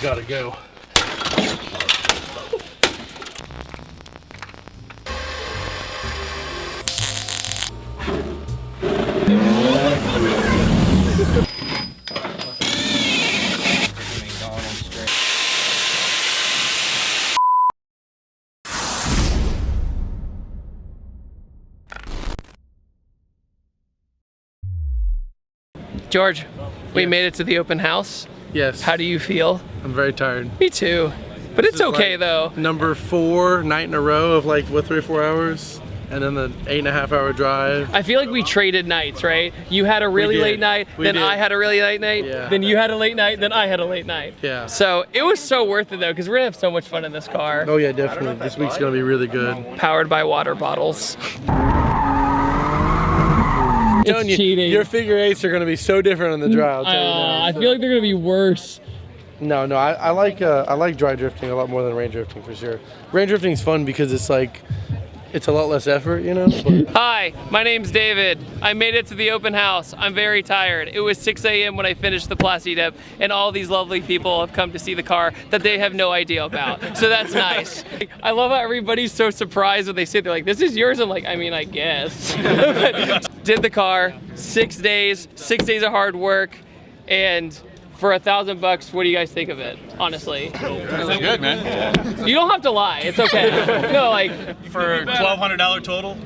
gotta go. George, we made it to the open house. Yes. How do you feel? I'm very tired. Me too. But it's okay though. Number 4 night in a row of like, what, 3 or 4 hours? And then the 8.5 hour drive. I feel like we traded nights, right? You had a really late night, then I had a really late night, then you had a late night, then I had a late night. Yeah. So it was so worth it though, because we're gonna have so much fun in this car. Oh yeah, definitely. This week's gonna be really good. Powered by water bottles. It's cheating. Your figure 8s are gonna be so different on the dry. I'll tell you now. I feel like they're gonna be worse. No, I like dry drifting a lot more than rain drifting for sure. Rain drifting's fun because it's like, it's a lot less effort, you know? Hi, my name's David. I made it to the open house. I'm very tired. It was 6 a.m. when I finished the Plasti Dip, and all these lovely people have come to see the car that they have no idea about. So that's nice. I love how everybody's so surprised when they say, they're like, this is yours? I'm like, I mean, I guess. Did the car, 6 days, 6 days of hard work, and for $1,000, what do you guys think of it? Honestly, That's good, man. you don't have to lie. It's okay. No, like For $1,200 total.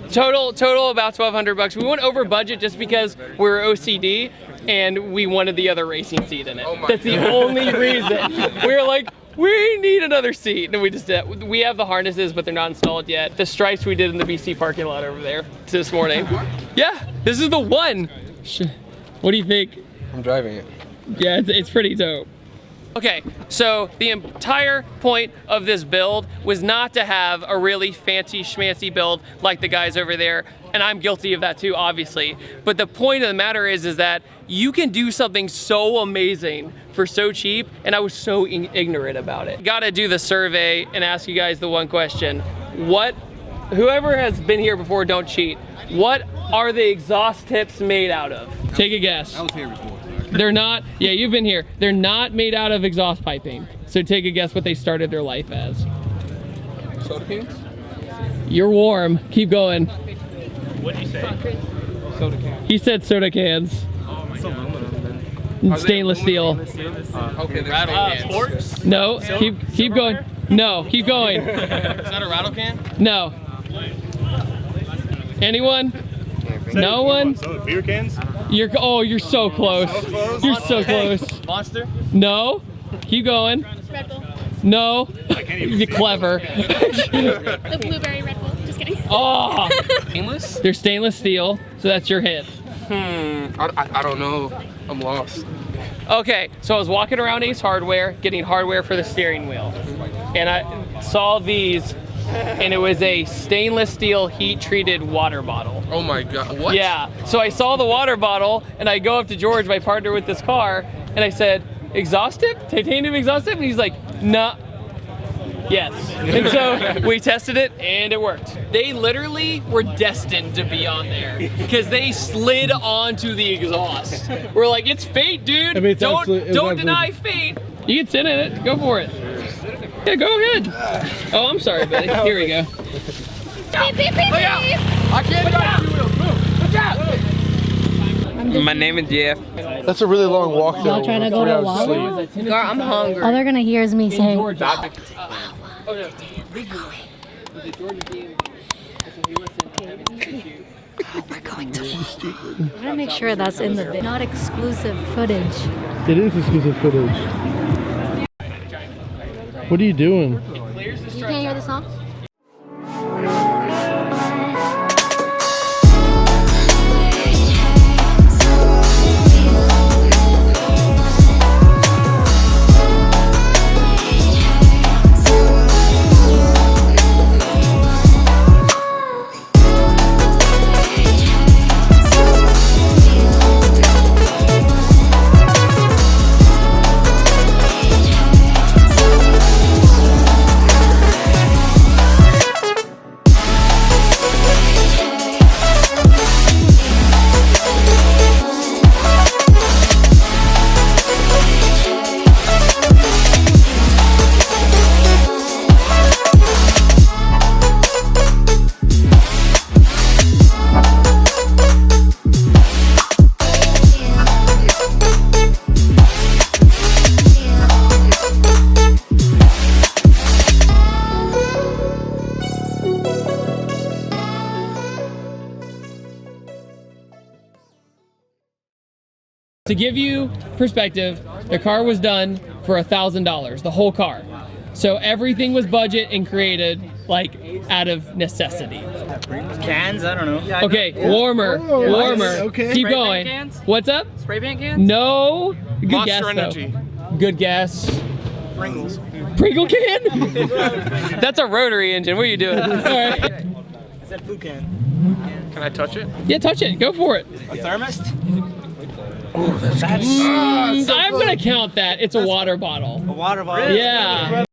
Total about $1,200. We went over budget just because we were OCD and we wanted the other racing seat in it. That's the only reason. We were like, we need another seat, and we just did. We have the harnesses, but they're not installed yet. The stripes we did in the BC parking lot over there this morning. Yeah, this is the one. What do you think? I'm driving it. Yeah, it's pretty dope. Okay, so the entire point of this build was not to have a really fancy schmancy build like the guys over there, and I'm guilty of that too, obviously. But the point of the matter is that you can do something so amazing for so cheap, and I was so ignorant about it. Gotta do the survey and ask you guys the one question. Whoever has been here before, don't cheat. What are the exhaust tips made out of? Take a guess. I was here before. They're not, yeah, you've been here. They're not made out of exhaust piping. So take a guess what they started their life as. Soda cans? You're warm. Keep going. What did you say? Soda cans. He said soda cans. Oh my god. Stainless steel. Okay, rattle cans. Sports? No, keep going. No, keep going. Is that a rattle can? No. Anyone? No one? So beer cans? You're so close. You're so close. Monster? No. Keep going. Red Bull. No. You're clever. The blueberry Red Bull. Just kidding. Oh. Stainless? They're stainless steel, so that's your hit. I don't know. I'm lost. Okay, so I was walking around Ace Hardware, getting hardware for the steering wheel, and I saw these, and it was a stainless steel heat-treated water bottle. Oh my god, what? Yeah, so I saw the water bottle, and I go up to George, my partner with this car, and I said, exhaust tip? Titanium exhaust tip? And he's like, nah. Yes. And so we tested it, and it worked. They literally were destined to be on there because they slid onto the exhaust. We're like, it's fate, dude. I mean, don't deny fate. You can sit in it. Go for it. Yeah, go ahead. Oh, I'm sorry, buddy. Here we go. Beep, beep, beep, beep. I can't drive 2 wheels. Move. Look out. My name is Jeff. That's a really long walk though. Y'all trying to go to Wawa? Girl, I'm hungry. All they're gonna hear is me saying, George. we're going to Wawa. I'm gonna make sure that's in the video. Not exclusive footage. It is exclusive footage. What are you doing? You can't hear the song? To give you perspective, the car was done for $1,000, the whole car. So everything was budget and created like out of necessity. Cans? I don't know. Okay, warmer. Okay. Keep Spray paint going. cans? What's up? Spray paint cans? No. Good Monster guess, Energy. though. Good guess. Pringles. Pringle can? That's a rotary engine. What are you doing? All right. I said food can. Can I touch it? Yeah, touch it. Go for it. A thermos? I'm gonna count that. It's a water bottle. A water bottle? Yeah.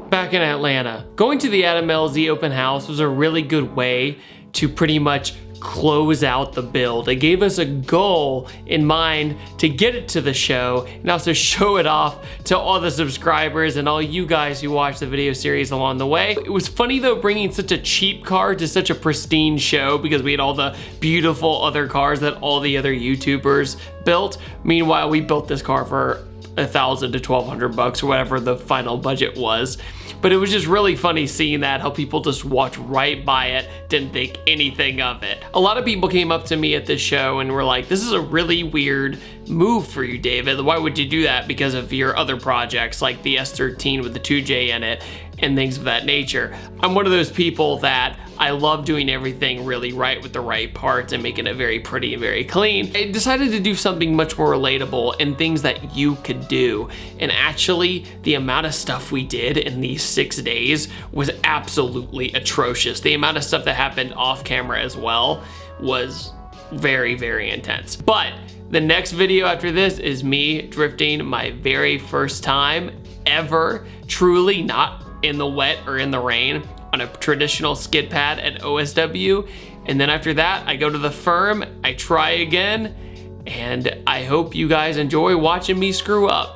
Back in Atlanta, going to the Adam LZ open house was a really good way to pretty much close out the build. It gave us a goal in mind to get it to the show and also show it off to all the subscribers and all you guys who watch the video series along the way. It was funny though bringing such a cheap car to such a pristine show because we had all the beautiful other cars that all the other YouTubers built. Meanwhile, we built this car for $1,000 to $1,200 or whatever the final budget was. But it was just really funny seeing that, how people just walked right by it, didn't think anything of it. A lot of people came up to me at this show and were like, this is a really weird move for you, David. Why would you do that? Because of your other projects like the S13 with the 2J in it and things of that nature. I'm one of those people that I love doing everything really right with the right parts and making it very pretty and very clean. I decided to do something much more relatable and things that you could do. And actually, the amount of stuff we did in these 6 days was absolutely atrocious. The amount of stuff that happened off camera as well was very, very intense. But the next video after this is me drifting my very first time ever, truly not in the wet or in the rain, on a traditional skid pad at OSW. And then after that, I go to the firm, I try again, and I hope you guys enjoy watching me screw up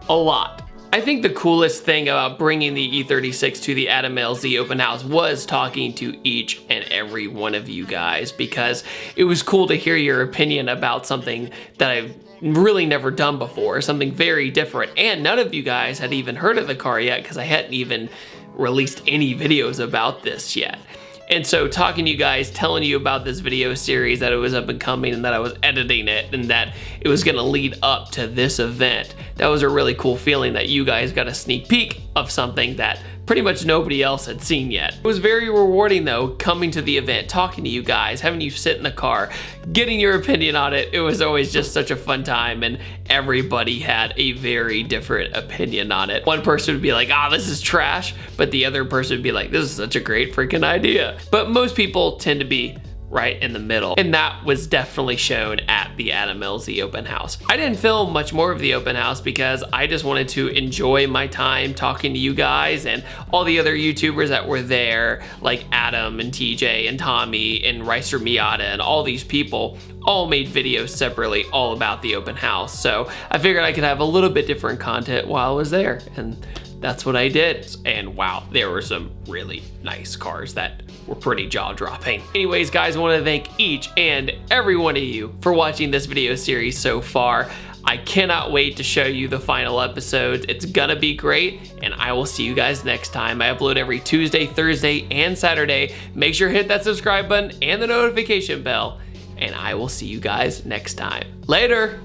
a lot. I think the coolest thing about bringing the E36 to the Adam LZ open house was talking to each and every one of you guys, because it was cool to hear your opinion about something that I've really never done before, something very different. And none of you guys had even heard of the car yet because I hadn't even released any videos about this yet. And so talking to you guys, telling you about this video series, that it was up and coming and that I was editing it and that it was gonna lead up to this event, that was a really cool feeling that you guys got a sneak peek of something that pretty much nobody else had seen yet. It was very rewarding though, coming to the event, talking to you guys, having you sit in the car, getting your opinion on it. It was always just such a fun time and everybody had a very different opinion on it. One person would be like, ah, this is trash, but the other person would be like, this is such a great freaking idea. But most people tend to be right in the middle, and that was definitely shown at the Adam LZ open house. I didn't film much more of the open house because I just wanted to enjoy my time talking to you guys and all the other YouTubers that were there, like Adam and TJ and Tommy and Ricer Miata, and all these people all made videos separately all about the open house. So I figured I could have a little bit different content while I was there, and that's what I did. And wow, there were some really nice cars that were pretty jaw-dropping. Anyways, guys, I want to thank each and every one of you for watching this video series so far. I cannot wait to show you the final episodes. It's gonna be great, and I will see you guys next time. I upload every Tuesday, Thursday, and Saturday. Make sure to hit that subscribe button and the notification bell, and I will see you guys next time. Later!